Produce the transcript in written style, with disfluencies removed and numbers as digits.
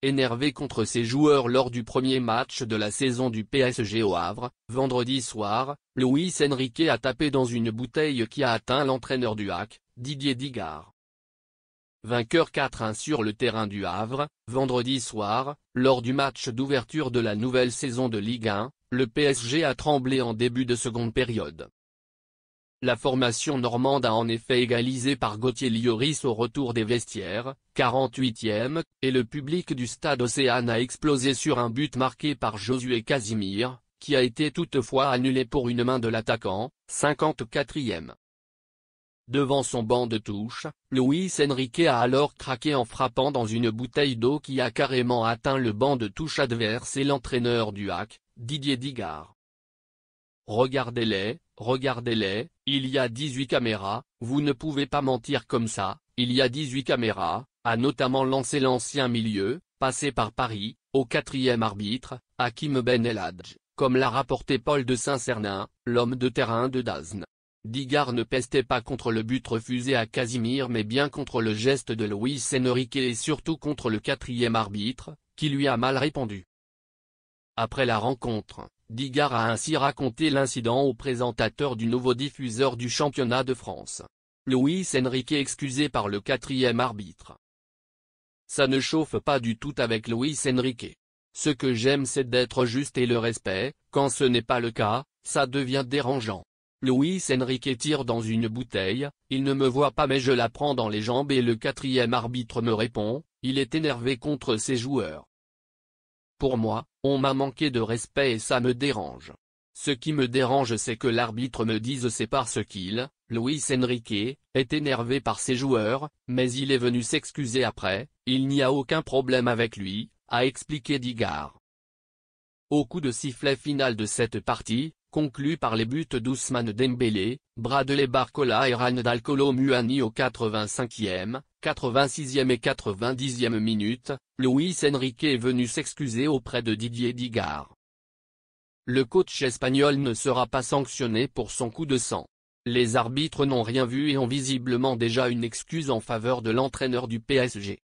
énervé contre ses joueurs lors du premier match de la saison du PSG au Havre, vendredi soir, Luis Enrique a tapé dans une bouteille qui a atteint l'entraîneur du HAC, Didier Digard. Vainqueur 4-1 sur le terrain du Havre, vendredi soir, lors du match d'ouverture de la nouvelle saison de Ligue 1, le PSG a tremblé en début de seconde période. La formation normande a en effet égalisé par Gauthier Lloris au retour des vestiaires, 48e, et le public du stade Océane a explosé sur un but marqué par Josué Casimir, qui a été toutefois annulé pour une main de l'attaquant, 54e. Devant son banc de touche, Luis Enrique a alors craqué en frappant dans une bouteille d'eau qui a carrément atteint le banc de touche adverse et l'entraîneur du HAC, Didier Digard. Regardez-les, il y a 18 caméras, vous ne pouvez pas mentir comme ça, il y a 18 caméras, a notamment lancé l'ancien milieu, passé par Paris, au 4e arbitre, Hakim Ben Eladj, comme l'a rapporté Paul de Saint-Cernin, l'homme de terrain de DAZN. Digard ne pestait pas contre le but refusé à Casimir mais bien contre le geste de Luis Enrique et surtout contre le 4e arbitre, qui lui a mal répondu. Après la rencontre, Digard a ainsi raconté l'incident au présentateur du nouveau diffuseur du championnat de France. Luis Enrique excusé par le 4e arbitre. Ça ne chauffe pas du tout avec Luis Enrique. Ce que j'aime c'est d'être juste et le respect, quand ce n'est pas le cas, ça devient dérangeant. Luis Enrique tire dans une bouteille, il ne me voit pas mais je la prends dans les jambes et le 4e arbitre me répond, il est énervé contre ses joueurs. Pour moi, on m'a manqué de respect et ça me dérange. Ce qui me dérange c'est que l'arbitre me dise c'est parce qu'il, Luis Enrique, est énervé par ses joueurs, mais il est venu s'excuser après, il n'y a aucun problème avec lui, a expliqué Digard. Au coup de sifflet final de cette partie, conclu par les buts d'Ousmane Dembélé, Bradley Barcola et Randal Kolo Muani aux 85e, 86e et 90e minutes, Luis Enrique est venu s'excuser auprès de Didier Digard. Le coach espagnol ne sera pas sanctionné pour son coup de sang. Les arbitres n'ont rien vu et ont visiblement déjà une excuse en faveur de l'entraîneur du PSG.